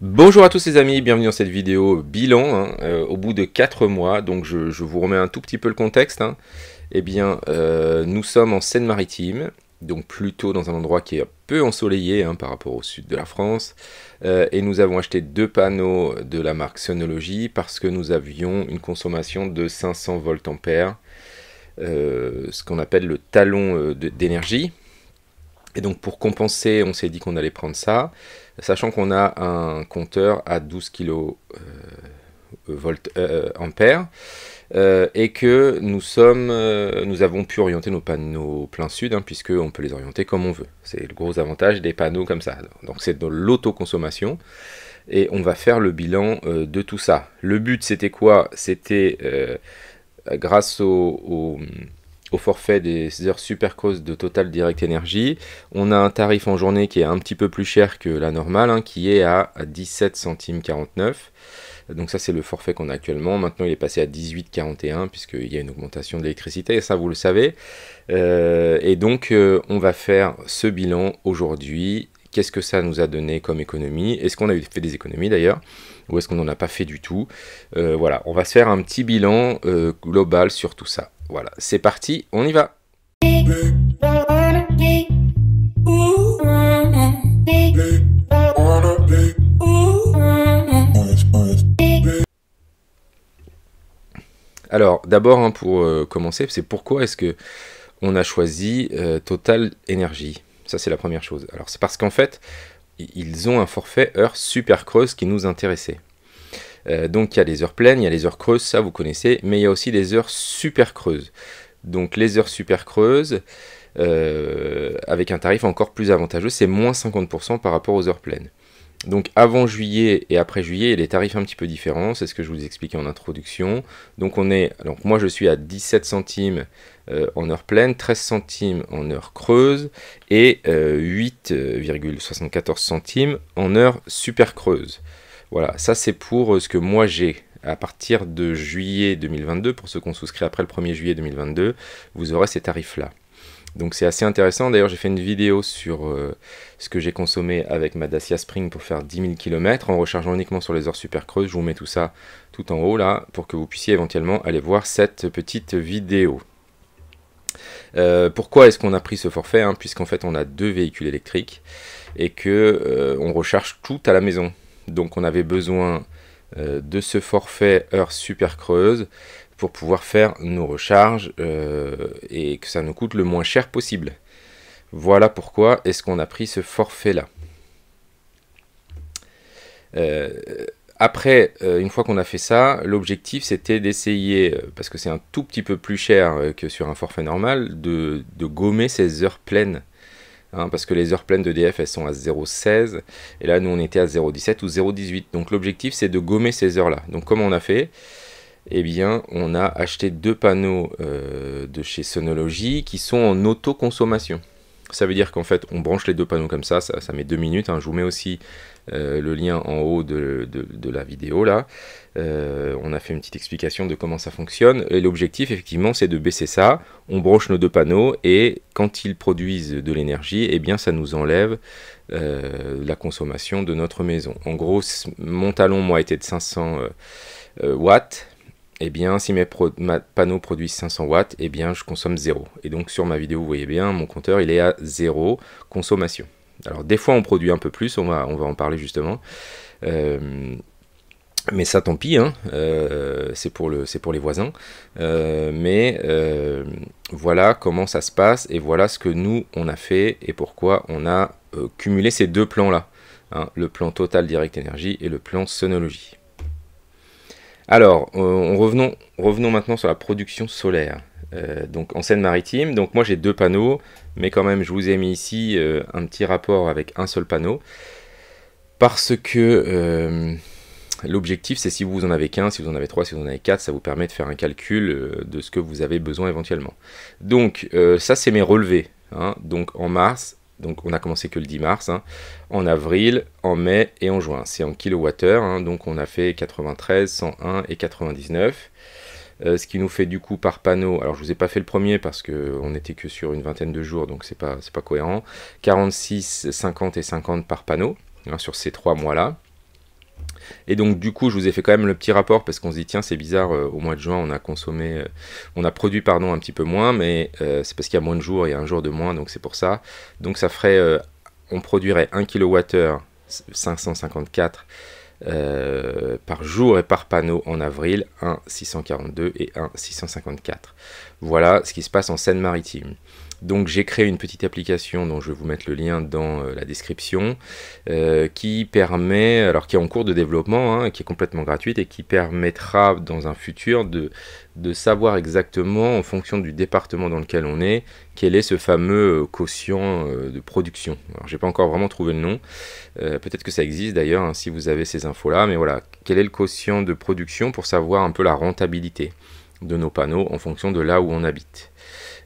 Bonjour à tous les amis, bienvenue dans cette vidéo bilan, au bout de 4 mois, donc je vous remets un tout petit peu le contexte. Eh bien, nous sommes en Seine-Maritime, donc plutôt dans un endroit qui est un peu ensoleillé par rapport au sud de la France, et nous avons acheté 2 panneaux de la marque Synology parce que nous avions une consommation de 500 voltampères, ce qu'on appelle le talon d'énergie. Et donc pour compenser, on s'est dit qu'on allait prendre ça, sachant qu'on a un compteur à 12 kV ampères, et que nous avons pu orienter nos panneaux plein sud, puisqu'on peut les orienter comme on veut. C'est le gros avantage des panneaux comme ça. Donc c'est de l'autoconsommation, et on va faire le bilan de tout ça. Le but c'était quoi? C'était grâce au forfait des heures super creuses de Total Direct Energy, on a un tarif en journée qui est un petit peu plus cher que la normale, qui est à 17 centimes 49. Donc ça c'est le forfait qu'on a actuellement. Maintenant il est passé à 18,41 puisqu'il y a une augmentation de l'électricité, et ça vous le savez. Et donc on va faire ce bilan aujourd'hui. Qu'est-ce que ça nous a donné comme économie? Est-ce qu'on a fait des économies d'ailleurs? Ou est-ce qu'on n'en a pas fait du tout? Voilà, on va se faire un petit bilan global sur tout ça. Voilà, c'est parti, on y va. Alors, d'abord, pour commencer, c'est pourquoi est-ce que on a choisi Total Energy. Ça, c'est la première chose. Alors, c'est parce qu'en fait, ils ont un forfait heures super creuses qui nous intéressait. Donc, il y a les heures pleines, il y a les heures creuses, ça vous connaissez, mais il y a aussi des heures super creuses. Donc, les heures super creuses, avec un tarif encore plus avantageux, c'est moins 50% par rapport aux heures pleines. Donc avant juillet et après juillet, il y a des tarifs un petit peu différents, c'est ce que je vous expliquais en introduction. Donc moi je suis à 17 centimes en heure pleine, 13 centimes en heure creuse et 8,74 centimes en heure super creuse. Voilà, ça c'est pour ce que moi j'ai. À partir de juillet 2022, pour ceux qui ont souscrit après le 1er juillet 2022, vous aurez ces tarifs-là. Donc c'est assez intéressant. D'ailleurs, j'ai fait une vidéo sur ce que j'ai consommé avec ma Dacia Spring pour faire 10 000 km en rechargeant uniquement sur les heures super creuses. Je vous mets tout ça tout en haut là pour que vous puissiez éventuellement aller voir cette petite vidéo. Pourquoi est-ce qu'on a pris ce forfait? Puisqu'en fait on a 2 véhicules électriques et que on recharge tout à la maison. Donc on avait besoin de ce forfait heures super creuses pour pouvoir faire nos recharges et que ça nous coûte le moins cher possible. Voilà pourquoi est-ce qu'on a pris ce forfait là. Après, une fois qu'on a fait ça, l'objectif c'était d'essayer, parce que c'est un tout petit peu plus cher que sur un forfait normal, de gommer ces heures pleines. Parce que les heures pleines d'EDF elles sont à 0,16 et là nous on était à 0,17 ou 0,18. Donc l'objectif c'est de gommer ces heures là. Donc comment on a fait? Eh bien, on a acheté 2 panneaux de chez Synology qui sont en autoconsommation. Ça veut dire qu'en fait, on branche les 2 panneaux comme ça met 2 minutes. Je vous mets aussi le lien en haut de la vidéo là. On a fait une petite explication de comment ça fonctionne. Et l'objectif, effectivement, c'est de baisser ça. On branche nos 2 panneaux et quand ils produisent de l'énergie, eh bien, ça nous enlève la consommation de notre maison. En gros, mon talon, moi, était de 500 watts. Eh bien, si mes panneaux produisent 500 watts, eh bien, je consomme 0. Et donc, sur ma vidéo, vous voyez bien, mon compteur, il est à 0 consommation. Alors, des fois, on produit un peu plus, on va en parler justement. Mais ça, tant pis, c'est pour les voisins. Voilà comment ça se passe, et voilà ce que nous, on a fait, et pourquoi on a cumulé ces 2 plans-là. Le plan Total Direct Energy et le plan Synology. Alors, revenons maintenant sur la production solaire. Donc en Seine-Maritime, donc moi j'ai 2 panneaux, mais quand même je vous ai mis ici un petit rapport avec un seul panneau, parce que l'objectif c'est si vous en avez qu'un, si vous en avez 3, si vous en avez 4, ça vous permet de faire un calcul de ce que vous avez besoin éventuellement. Donc ça c'est mes relevés, donc en mars. Donc on a commencé que le 10 mars, en avril, en mai et en juin. C'est en kilowattheure, donc on a fait 93, 101 et 99. Ce qui nous fait du coup par panneau, alors je vous ai pas fait le premier parce qu'on n'était que sur une vingtaine de jours, donc c'est pas cohérent, 46, 50 et 50 par panneau, sur ces 3 mois-là. Et donc du coup je vous ai fait quand même le petit rapport parce qu'on se dit tiens c'est bizarre, au mois de juin on a consommé, on a produit pardon un petit peu moins, mais c'est parce qu'il y a moins de jours, il y a un jour de moins, donc c'est pour ça. Donc ça ferait, on produirait 1 kWh 554 par jour et par panneau en avril, 1,642 et 1,654. Voilà ce qui se passe en Seine-Maritime. Donc j'ai créé une petite application dont je vais vous mettre le lien dans la description, qui permet, alors qui est en cours de développement, hein, qui est complètement gratuite et qui permettra dans un futur de savoir exactement en fonction du département dans lequel on est, quel est ce fameux quotient de production. Alors j'ai pas encore vraiment trouvé le nom, peut-être que ça existe d'ailleurs hein, si vous avez ces infos là, mais voilà, quel est le quotient de production pour savoir un peu la rentabilité de nos panneaux en fonction de là où on habite.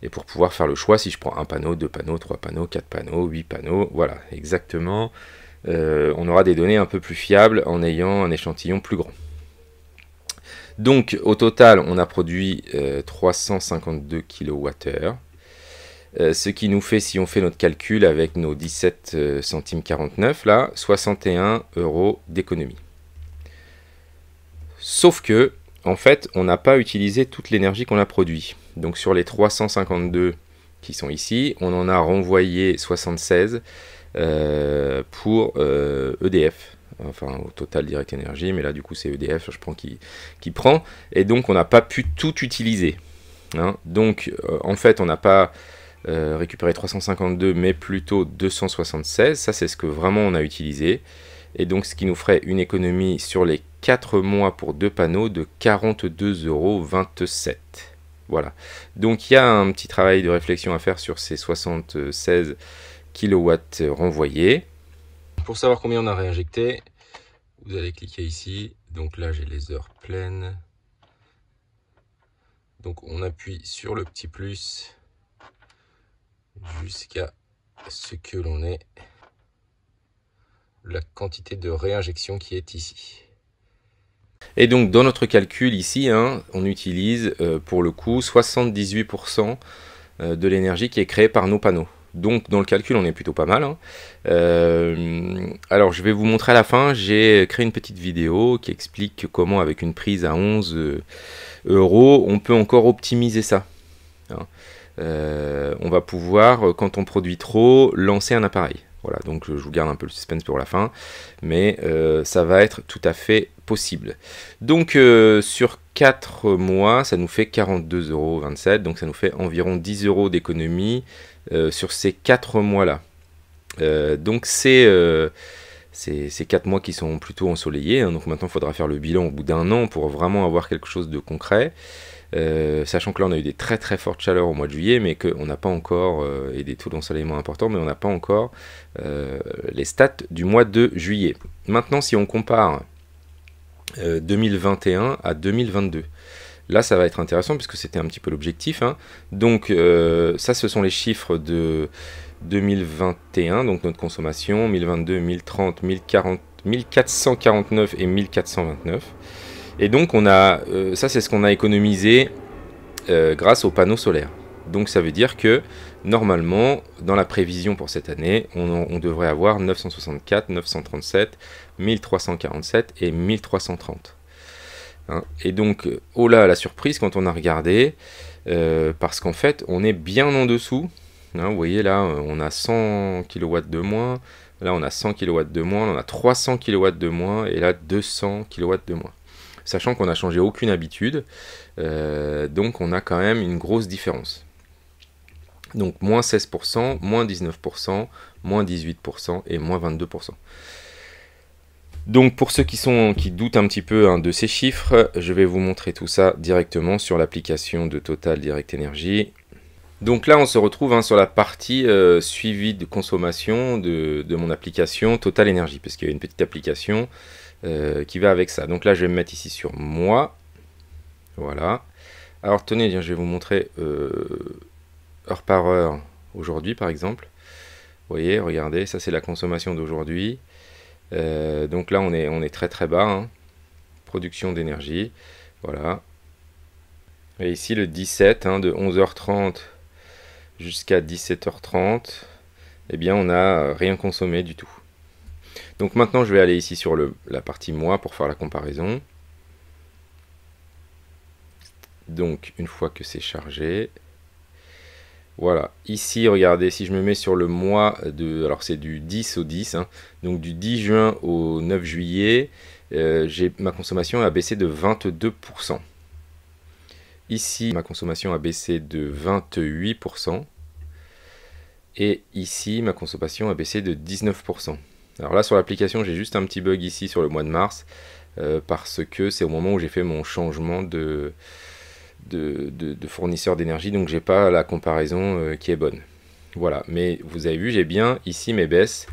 Et pour pouvoir faire le choix, si je prends un panneau, deux panneaux, trois panneaux, quatre panneaux, 8 panneaux, voilà, exactement, on aura des données un peu plus fiables en ayant un échantillon plus grand. Donc au total, on a produit 352 kWh, ce qui nous fait, si on fait notre calcul avec nos 17 centimes 49, là, 61 € d'économie. Sauf que, en fait, on n'a pas utilisé toute l'énergie qu'on a produite. Donc sur les 352 qui sont ici, on en a renvoyé 76 pour EDF. Enfin, au total Direct Energy, mais là du coup c'est EDF, je prends qui prend. Et donc on n'a pas pu tout utiliser. Hein. Donc en fait on n'a pas récupéré 352, mais plutôt 276. Ça c'est ce que vraiment on a utilisé. Et donc ce qui nous ferait une économie sur les 4 mois pour 2 panneaux de 42,27 €. Voilà. Donc il y a un petit travail de réflexion à faire sur ces 76 kW renvoyés. Pour savoir combien on a réinjecté, vous allez cliquer ici. Donc là j'ai les heures pleines. Donc on appuie sur le petit plus jusqu'à ce que l'on ait la quantité de réinjection qui est ici. Et donc dans notre calcul ici, hein, on utilise pour le coup 78% de l'énergie qui est créée par nos panneaux. Donc dans le calcul on est plutôt pas mal. Hein. Alors je vais vous montrer à la fin, j'ai créé une petite vidéo qui explique comment avec une prise à 11 € on peut encore optimiser ça. Hein. On va pouvoir, quand on produit trop, lancer un appareil. Voilà, donc je vous garde un peu le suspense pour la fin, mais ça va être tout à fait possible. Donc sur 4 mois, ça nous fait 42,27 €, donc ça nous fait environ 10 € d'économie sur ces 4 mois-là. Donc c'est 4 mois qui sont plutôt ensoleillés, hein, donc maintenant il faudra faire le bilan au bout d'un an pour vraiment avoir quelque chose de concret. Sachant que là on a eu des très très fortes chaleurs au mois de juillet, mais qu'on n'a pas encore, et des taux d'ensoleillement importants, mais on n'a pas encore les stats du mois de juillet. Maintenant si on compare 2021 à 2022, là ça va être intéressant puisque c'était un petit peu l'objectif. Hein. Donc ça ce sont les chiffres de 2021, donc notre consommation, 1022, 1030, 1040, 1449 et 1429. Et donc on a, ça c'est ce qu'on a économisé grâce aux panneaux solaires. Donc ça veut dire que normalement, dans la prévision pour cette année, on devrait avoir 964, 937, 1347 et 1330. Hein. Et donc, oh là, la surprise quand on a regardé, parce qu'en fait, on est bien en dessous. Hein, vous voyez là, on a 100 kW de moins, là on a 100 kW de moins, on a 300 kW de moins, et là 200 kW de moins. Sachant qu'on n'a changé aucune habitude, donc on a quand même une grosse différence. Donc moins 16%, moins 19%, moins 18% et moins 22%. Donc pour ceux qui doutent un petit peu hein, de ces chiffres, je vais vous montrer tout ça directement sur l'application de Total Direct Energy. Donc là on se retrouve hein, sur la partie suivi de consommation de mon application Total Energy, parce qu'il y a une petite application qui va avec ça. Donc là je vais me mettre ici sur moi. Voilà. Alors tenez, je vais vous montrer heure par heure aujourd'hui par exemple. Vous voyez, regardez, ça c'est la consommation d'aujourd'hui. Donc là on est très très bas. Hein. Production d'énergie. Voilà. Et ici le 17, hein, de 11h30 jusqu'à 17h30, eh bien on n'a rien consommé du tout. Donc maintenant, je vais aller ici sur la partie mois pour faire la comparaison. Donc, une fois que c'est chargé, voilà. Ici, regardez, si je me mets sur le mois de... Alors, c'est du 10 au 10, hein, donc du 10 juin au 9 juillet, ma consommation a baissé de 22%. Ici, ma consommation a baissé de 28%. Et ici, ma consommation a baissé de 19%. Alors là, sur l'application, j'ai juste un petit bug ici sur le mois de mars, parce que c'est au moment où j'ai fait mon changement de fournisseur d'énergie, donc j'ai pas la comparaison qui est bonne. Voilà, mais vous avez vu, j'ai bien ici mes baisses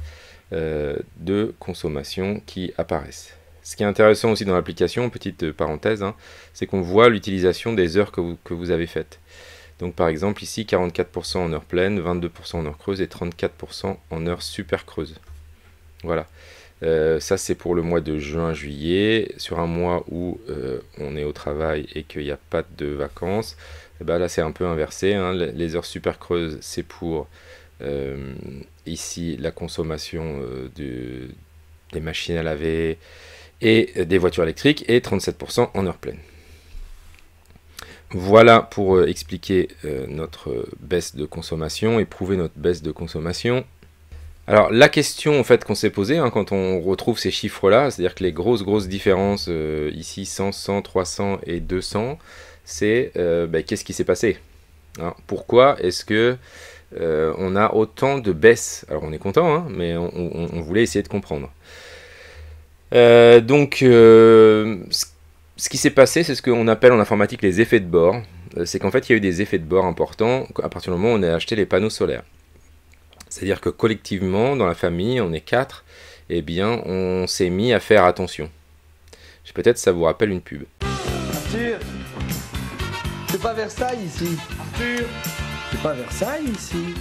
de consommation qui apparaissent. Ce qui est intéressant aussi dans l'application, petite parenthèse, hein, c'est qu'on voit l'utilisation des heures que vous avez faites. Donc par exemple ici 44% en heure pleine, 22% en heure creuse et 34% en heure super creuse. Voilà. Ça c'est pour le mois de juin-juillet. Sur un mois où on est au travail et qu'il n'y a pas de vacances, et ben là c'est un peu inversé, hein. Les heures super creuses c'est pour ici la consommation des machines à laver et des voitures électriques, et 37% en heure pleine. Voilà pour expliquer notre baisse de consommation et prouver notre baisse de consommation. Alors la question en fait qu'on s'est posée, hein, quand on retrouve ces chiffres-là, c'est-à-dire que les grosses différences ici 100, 100, 300 et 200, c'est qu'est-ce qui s'est passé, hein? Pourquoi est-ce que on a autant de baisses? Alors on est content, hein, mais on voulait essayer de comprendre. Ce qui s'est passé, c'est ce qu'on appelle en informatique les effets de bord. C'est qu'en fait, il y a eu des effets de bord importants à partir du moment où on a acheté les panneaux solaires. C'est-à-dire que collectivement, dans la famille, on est 4, eh bien, on s'est mis à faire attention. Peut-être ça vous rappelle une pub. Arthur, c'est pas Versailles ici. Arthur, c'est pas Versailles ici.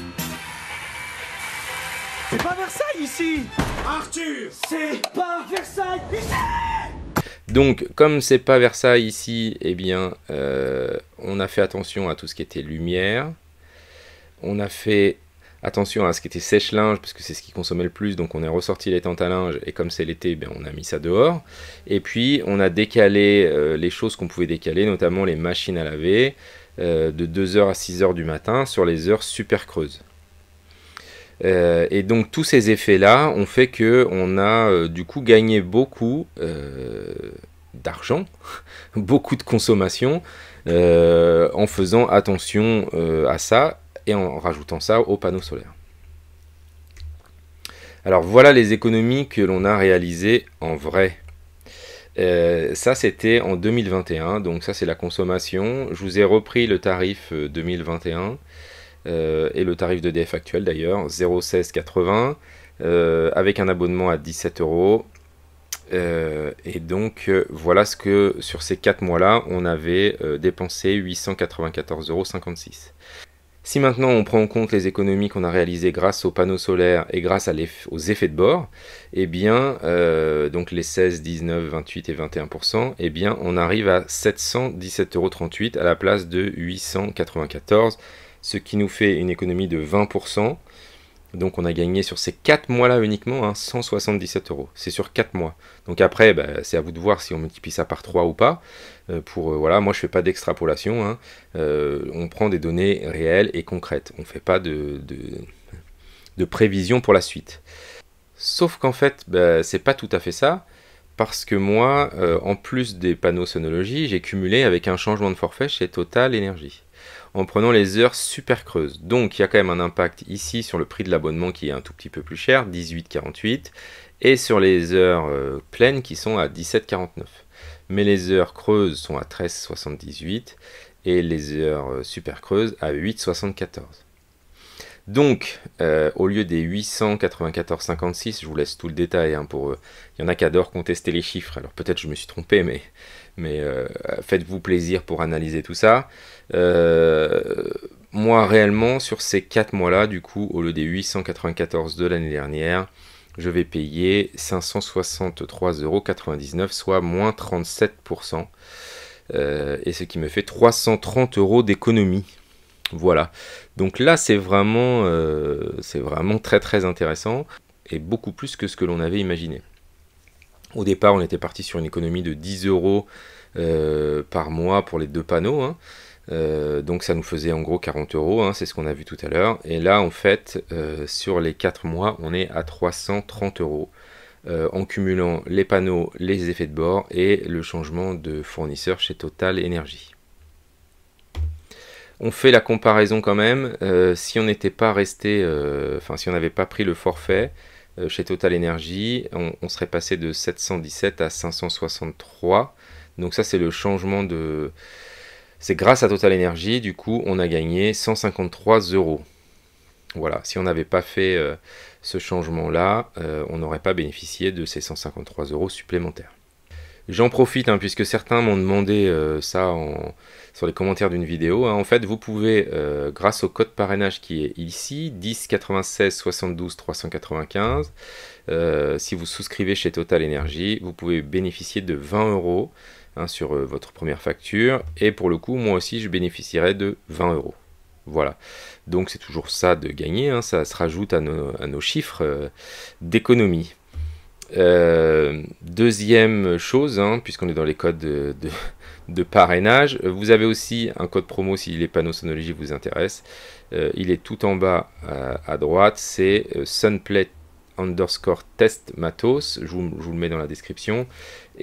C'est pas Versailles ici. Arthur, c'est pas Versailles ici. Donc, comme c'est pas Versailles ici, eh bien, on a fait attention à tout ce qui était lumière. On a fait attention à ce qui était sèche-linge, parce que c'est ce qui consommait le plus, donc on a ressorti les tentes à linge, et comme c'est l'été, ben, on a mis ça dehors. Et puis, on a décalé les choses qu'on pouvait décaler, notamment les machines à laver, de 2h à 6h du matin, sur les heures super creuses. Et donc tous ces effets-là ont fait qu'on a du coup gagné beaucoup d'argent, beaucoup de consommation, en faisant attention à ça et en rajoutant ça aux panneaux solaires. Alors voilà les économies que l'on a réalisées en vrai. Ça c'était en 2021, donc ça c'est la consommation. Je vous ai repris le tarif 2021. Et le tarif d'EDF actuel d'ailleurs, 0,1680, avec un abonnement à 17 €. Et donc voilà ce que sur ces 4 mois-là, on avait dépensé 894,56 €. Si maintenant on prend en compte les économies qu'on a réalisées grâce aux panneaux solaires et grâce aux effets de bord, eh bien, donc les 16, 19, 28 et 21%, eh bien, on arrive à 717,38 € à la place de 894 €. Ce qui nous fait une économie de 20%. Donc on a gagné sur ces 4 mois-là uniquement, hein, 177 €. C'est sur 4 mois. Donc après, bah, c'est à vous de voir si on multiplie ça par 3 ou pas. Voilà, moi je ne fais pas d'extrapolation, hein. On prend des données réelles et concrètes. On ne fait pas de prévision pour la suite. Sauf qu'en fait, bah, c'est pas tout à fait ça. Parce que moi, en plus des panneaux Sonology, j'ai cumulé avec un changement de forfait chez Total Énergie, en prenant les heures super creuses. Donc il y a quand même un impact ici sur le prix de l'abonnement qui est un tout petit peu plus cher, 18,48, et sur les heures pleines qui sont à 17,49. Mais les heures creuses sont à 13,78 et les heures super creuses à 8,74. Donc, au lieu des 894,56, je vous laisse tout le détail, hein, il y en a qui adorent contester les chiffres, alors peut-être je me suis trompé, mais faites-vous plaisir pour analyser tout ça. Moi, réellement, sur ces 4 mois-là, du coup, au lieu des 894 de l'année dernière, je vais payer 563,99 €, soit moins 37%, et ce qui me fait 330 € d'économie. Voilà, donc là c'est vraiment très intéressant. et beaucoup plus que ce que l'on avait imaginé. Au départ, on était parti sur une économie de 10 € par mois pour les 2 panneaux, hein. Donc ça nous faisait en gros 40 €, hein, c'est ce qu'on a vu tout à l'heure. Et là, en fait, sur les 4 mois, on est à 330 € en cumulant les panneaux, les effets de bord et le changement de fournisseur chez Total Energy. On fait la comparaison quand même. Si on n'était pas resté, si on n'avait pas pris le forfait chez Total Energy, on serait passé de 717 à 563. Donc ça, c'est le changement de... C'est grâce à Total Energy, du coup, on a gagné 153 €. Voilà, si on n'avait pas fait ce changement-là, on n'aurait pas bénéficié de ces 153 € supplémentaires. J'en profite, hein, puisque certains m'ont demandé ça sur les commentaires d'une vidéo. Hein. En fait, vous pouvez, grâce au code parrainage qui est ici, 10 96 72 395, si vous souscrivez chez Total Energy, vous pouvez bénéficier de 20 € hein, sur votre première facture. Et pour le coup, moi aussi, je bénéficierai de 20 €. Voilà, donc c'est toujours ça de gagner, hein, ça se rajoute à nos chiffres d'économie. Deuxième chose, hein, puisqu'on est dans les codes de parrainage, vous avez aussi un code promo si les panneaux Sonology vous intéressent. Il est tout en bas à droite, c'est Sunplate_test matos, je vous le mets dans la description,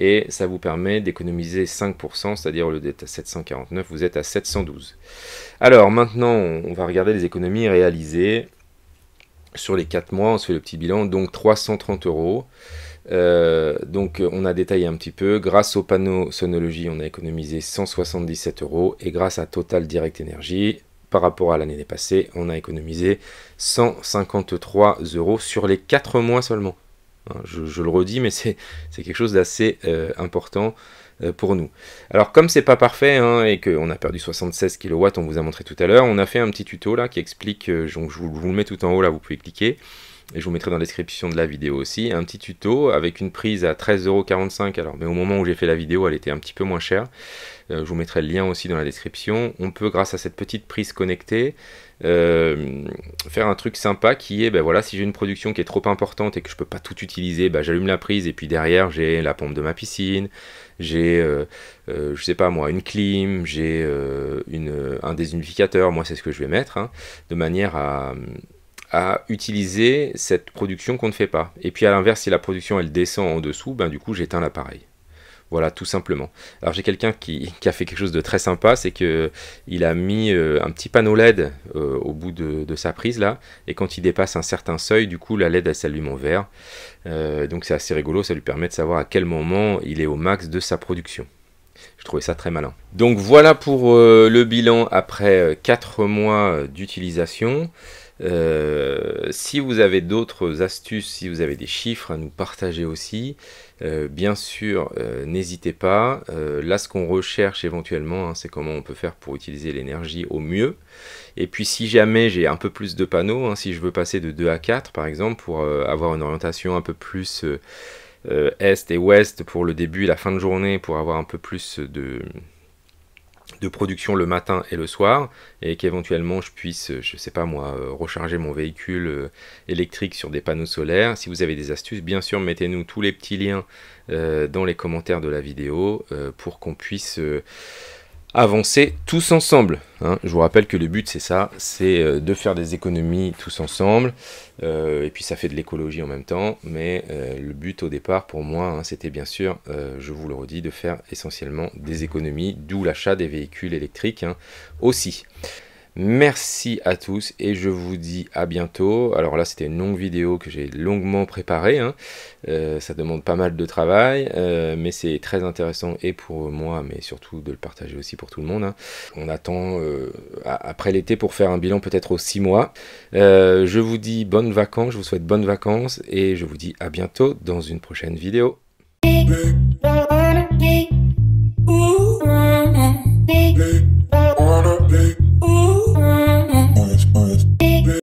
et ça vous permet d'économiser 5%, c'est-à-dire au lieu d'être à 749, vous êtes à 712. Alors maintenant, on va regarder les économies réalisées. Sur les 4 mois, on se fait le petit bilan, donc 330 €. Donc on a détaillé un petit peu, grâce au panneau Sonology, on a économisé 177 €, et grâce à Total Direct Energy, par rapport à l'année passée, on a économisé 153 € sur les 4 mois seulement. Je le redis, mais c'est quelque chose d'assez important pour nous. Alors comme c'est pas parfait, hein, et qu'on a perdu 76 kW, on vous a montré tout à l'heure, on a fait un petit tuto là qui explique, donc je vous le mets tout en haut là, vous pouvez cliquer, et je vous mettrai dans la description de la vidéo aussi, un petit tuto avec une prise à 13,45 €, alors mais au moment où j'ai fait la vidéo, elle était un petit peu moins chère. Je vous mettrai le lien aussi dans la description. On peut, grâce à cette petite prise connectée, faire un truc sympa qui est, ben voilà, si j'ai une production qui est trop importante et que je peux pas tout utiliser, ben j'allume la prise et puis derrière j'ai la pompe de ma piscine, j'ai, je sais pas moi, une clim, j'ai un déshumidificateur, moi c'est ce que je vais mettre, hein, de manière à utiliser cette production qu'on ne fait pas. Et puis à l'inverse, si la production elle descend en dessous, ben du coup j'éteins l'appareil. Voilà, tout simplement. Alors j'ai quelqu'un qui a fait quelque chose de très sympa, c'est qu'il a mis un petit panneau LED au bout de sa prise là, et quand il dépasse un certain seuil, du coup la LED elle s'allume en vert. Donc c'est assez rigolo, ça lui permet de savoir à quel moment il est au max de sa production. Je trouvais ça très malin. Donc voilà pour le bilan après 4 mois d'utilisation. Si vous avez d'autres astuces, si vous avez des chiffres à nous partager aussi, bien sûr, n'hésitez pas. Là, ce qu'on recherche éventuellement, hein, c'est comment on peut faire pour utiliser l'énergie au mieux. Et puis, si jamais j'ai un peu plus de panneaux, hein, si je veux passer de 2 à 4, par exemple, pour avoir une orientation un peu plus est et ouest pour le début et la fin de journée, pour avoir un peu plus de production le matin et le soir, et qu'éventuellement je puisse, je sais pas moi, recharger mon véhicule électrique sur des panneaux solaires. Si vous avez des astuces, bien sûr, mettez-nous tous les petits liens dans les commentaires de la vidéo pour qu'on puisse avancer tous ensemble, hein. Je vous rappelle que le but c'est ça, c'est de faire des économies tous ensemble, et puis ça fait de l'écologie en même temps, mais le but au départ pour moi, hein, c'était bien sûr, je vous le redis, de faire essentiellement des économies, d'où l'achat des véhicules électriques, hein, aussi. Merci à tous et je vous dis à bientôt. Alors là c'était une longue vidéo que j'ai longuement préparée, hein. Ça demande pas mal de travail, mais c'est très intéressant et pour moi, mais surtout de le partager aussi pour tout le monde, hein. On attend après l'été pour faire un bilan peut-être aux 6 mois. Je vous dis bonnes vacances, je vous souhaite bonnes vacances et je vous dis à bientôt dans une prochaine vidéo.